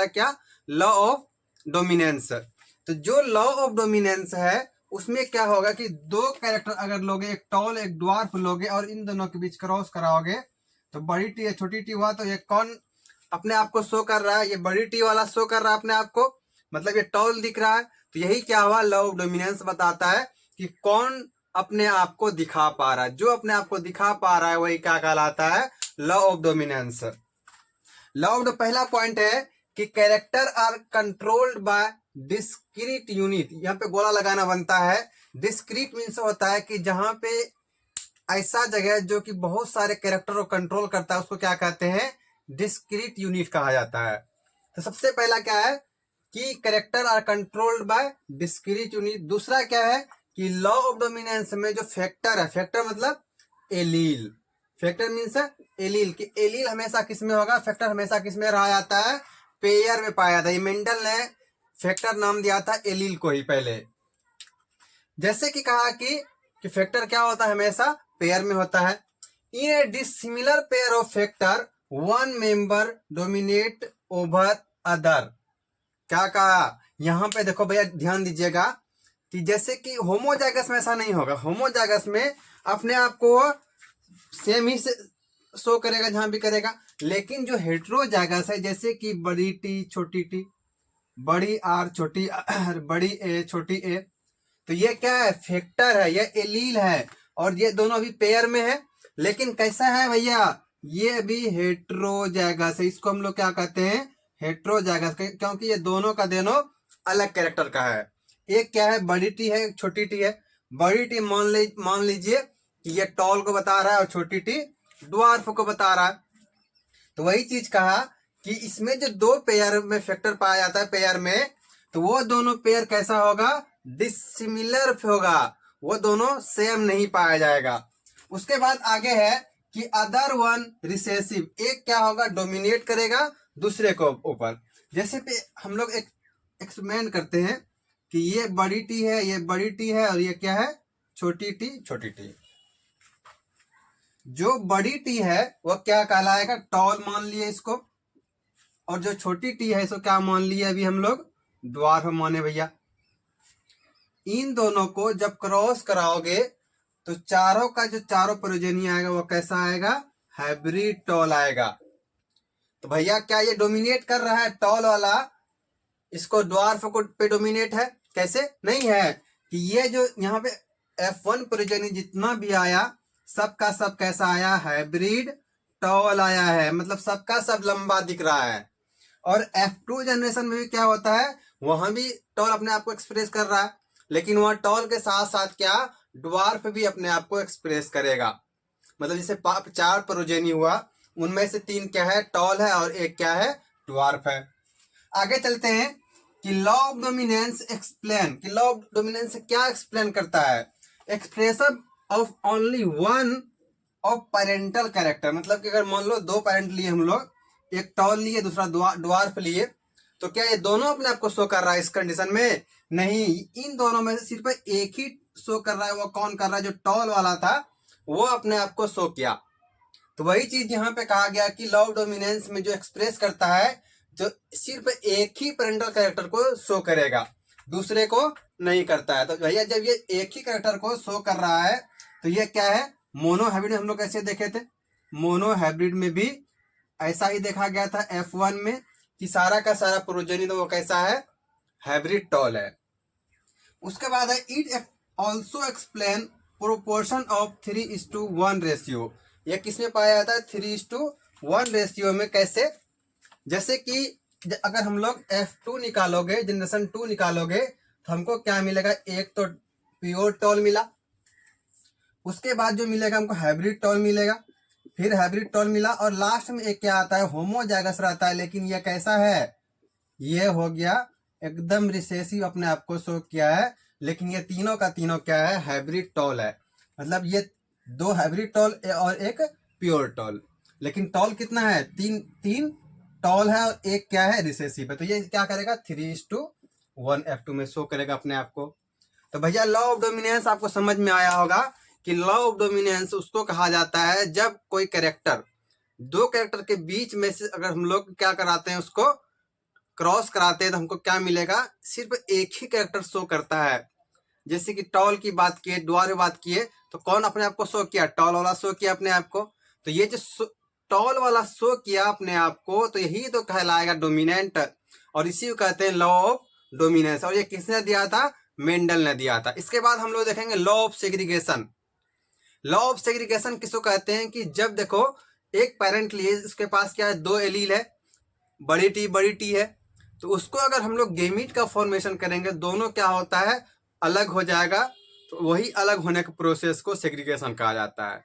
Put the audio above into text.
है क्या, law of dominance. तो जो लॉ ऑफ डोमिनेंस है उसमें क्या होगा कि दो कैरेक्टर अगर लोगे, एक टॉल एक ड्वार्फ लोगे और इन दोनों के बीच क्रॉस कराओगे तो बड़ी टी है छोटी टी हुआ, तो ये कौन अपने आप को शो कर रहा है, ये बड़ी टी वाला शो कर रहा है अपने आप को, मतलब ये टॉल दिख रहा है। तो यही क्या हुआ, लॉ ऑफ डोमिनेंस बताता है कि कौन अपने आप को दिखा पा रहा है। जो अपने आप को दिखा पा रहा है वही क्या कहलाता है, law of dominance. Law of the पहला पॉइंट है कि character are controlled by discrete unit. यहाँ पे गोला लगाना बनता है। डिस्क्रीट मीन्स होता है कि जहां पे ऐसा जगह जो कि बहुत सारे कैरेक्टर को कंट्रोल करता है उसको क्या कहते हैं, डिस्क्रीट यूनिट कहा जाता है। तो सबसे पहला क्या है कि character are controlled by discrete unit. दूसरा क्या है कि लॉ ऑफ डोमिनेंस में जो फैक्टर है, फैक्टर मतलब एलील, फैक्टर मीन्स एलील, कि एलील हमेशा किस में होगा, फैक्टर हमेशा किस में रहा जाता है, पेयर में पाया जाता है। मेंडल ने फैक्टर नाम दिया था एलील को ही पहले। जैसे कि कहा कि फैक्टर क्या होता है, हमेशा पेयर में होता है। In a dissimilar pair of factor one member dominate over other. क्या कहा यहां पे, देखो भैया ध्यान दीजिएगा कि जैसे कि होमोजाइगस में ऐसा नहीं होगा। होमोजाइगस में अपने आप को सेम ही से शो करेगा जहां भी करेगा, लेकिन जो हेट्रोजाइगस है जैसे कि बड़ी टी छोटी टी, बड़ी आर छोटी आर, बड़ी ए छोटी ए, तो ये क्या है, फैक्टर है, ये एलील है और ये दोनों भी पेयर में है। लेकिन कैसा है भैया, ये भी हेट्रोजाइगस है। इसको हम लोग क्या कहते हैं, हेट्रोजाइगस, क्योंकि ये दोनों का दोनों अलग कैरेक्टर का है। एक क्या है, बड़ी टी है, एक छोटी टी है। बड़ी टी मान लीजिए कि ये टॉल को बता रहा है और छोटी टी ड्वार्फ को बता रहा है। तो वही चीज कहा कि इसमें जो दो पेयर में फैक्टर पाया जाता है पेयर में, तो वो दोनों पेयर कैसा होगा, डिसिमिलर होगा, वो दोनों सेम नहीं पाया जाएगा। उसके बाद आगे है कि अदर वन रिसेसिव, एक क्या होगा, डोमिनेट करेगा दूसरे को ऊपर। जैसे पे हम लोग एक एक्सपेरिमेंट करते हैं कि ये बड़ी टी है, ये बड़ी टी है और ये क्या है, छोटी टी छोटी टी। जो बड़ी टी है वह क्या कहलाएगा, टॉल मान लिए इसको, और जो छोटी टी है इसको क्या मान लिए अभी हम लोग, ड्वार्फ माने भैया। इन दोनों को जब क्रॉस कराओगे तो चारों का जो चारों प्रोजेनी आएगा वो कैसा आएगा, हाइब्रिड टॉल आएगा। तो भैया क्या ये डोमिनेट कर रहा है टॉल वाला, इसको ड्वार्फ को पे डोमिनेट है, कैसे नहीं है, कि ये जो यहाँ पे F1 प्रोजेनी जितना भी आया सबका सब कैसा आया, हाइब्रिड टॉल आया है, मतलब सबका सब लंबा दिख रहा है। और F2 जनरेशन में भी क्या होता है, वहां भी टॉल अपने आप को एक्सप्रेस कर रहा है, लेकिन वहां टॉल के साथ साथ क्या, ड्वार्फ भी अपने आप को एक्सप्रेस करेगा। मतलब जैसे चार प्रोजेनी हुआ, उनमें से तीन क्या है, टॉल है और एक क्या है, ड्वार्फ है। आगे चलते हैं कि लॉ ऑफ डोमिनेंस एक्सप्लेन, कि लॉ ऑफ डोमिनेंस क्या एक्सप्लेन करता है, expression of only one of parental character. मतलब कि अगर मान लो दो पेरेंट लिए हम लोग, एक टॉल लिए दूसरा ड्वार्फ लिए, तो क्या ये दोनों अपने आप को शो कर रहा है इस कंडीशन में, नहीं, इन दोनों में से सिर्फ एक ही शो कर रहा है। वो कौन कर रहा है, जो टॉल वाला था वो अपने आप को शो किया। तो वही चीज यहाँ पे कहा गया कि लॉ ऑफ डोमिनेंस में जो एक्सप्रेस करता है, जो सिर्फ एक ही पेरेंटल कैरेक्टर को शो करेगा, दूसरे को नहीं करता है। तो भैया जब ये एक ही कैरेक्टर को शो कर रहा है तो ये क्या है, मोनो हाइब्रिड। हम लोग कैसे देखे थे, मोनो हाइब्रिड में भी ऐसा ही देखा गया था F1 में कि सारा का सारा प्रोजेनी तो वो कैसा है, हाइब्रिड टॉल है। उसके बाद है it also explain proportion of 3:1 ratio. यह किसमें पाया जाता है, 3:1 रेशियो में। कैसे, जैसे कि अगर हम लोग F2 निकालोगे, जनरेशन 2 निकालोगे, तो हमको क्या मिलेगा, एक तो प्योर टॉल मिला, उसके बाद जो मिलेगा हमको हाइब्रिड टॉल मिलेगा, फिर हाइब्रिड टॉल मिला, और लास्ट में एक क्या आता है, होमोजाइगस रहता है। लेकिन यह कैसा है, ये हो गया एकदम रिसेसिव, अपने आप को शो किया है। लेकिन ये तीनों का तीनों क्या है, हाइब्रिड टॉल है। मतलब ये दो हाइब्रिड टॉल और एक प्योर टॉल। लेकिन टॉल कितना है, तीन टॉल है और एक क्या है, रिसेसिव है। तो ये क्या करेगा, 3:1 F2 में शो करेगा अपने आप को। तो भैया लॉ ऑफ डोमिनेंस आपको समझ में आया होगा कि लॉ ऑफ डोमिनेंस उसको कहा जाता है जब कोई कैरेक्टर, दो कैरेक्टर के बीच में से अगर हम लोग क्या कराते हैं, उसको क्रॉस कराते हैं तो हमको क्या मिलेगा, सिर्फ एक ही कैरेक्टर शो करता है। जैसे कि टॉल की बात किए, द्वार की बात किए, तो कौन अपने आप को शो किया, टॉल वाला शो किया अपने आप को। तो ये जो टॉल वाला शो किया अपने आप को, तो यही तो कहलाएगा डोमिनेंट, और इसी को कहते हैं लॉ ऑफ डोमिनेंस। और ये किसने दिया था, मेंडल ने दिया था। इसके बाद हम लोग देखेंगे law of segregation. Law of segregation किसको कहते हैं कि जब देखो एक पेरेंट लिए, उसके पास क्या है, 2 एलील है, बड़ी टी है, तो उसको अगर हम लोग गेमीट का फॉर्मेशन करेंगे, दोनों क्या होता है, अलग हो जाएगा। तो वही अलग होने के प्रोसेस को सेग्रीगेशन कहा जाता है।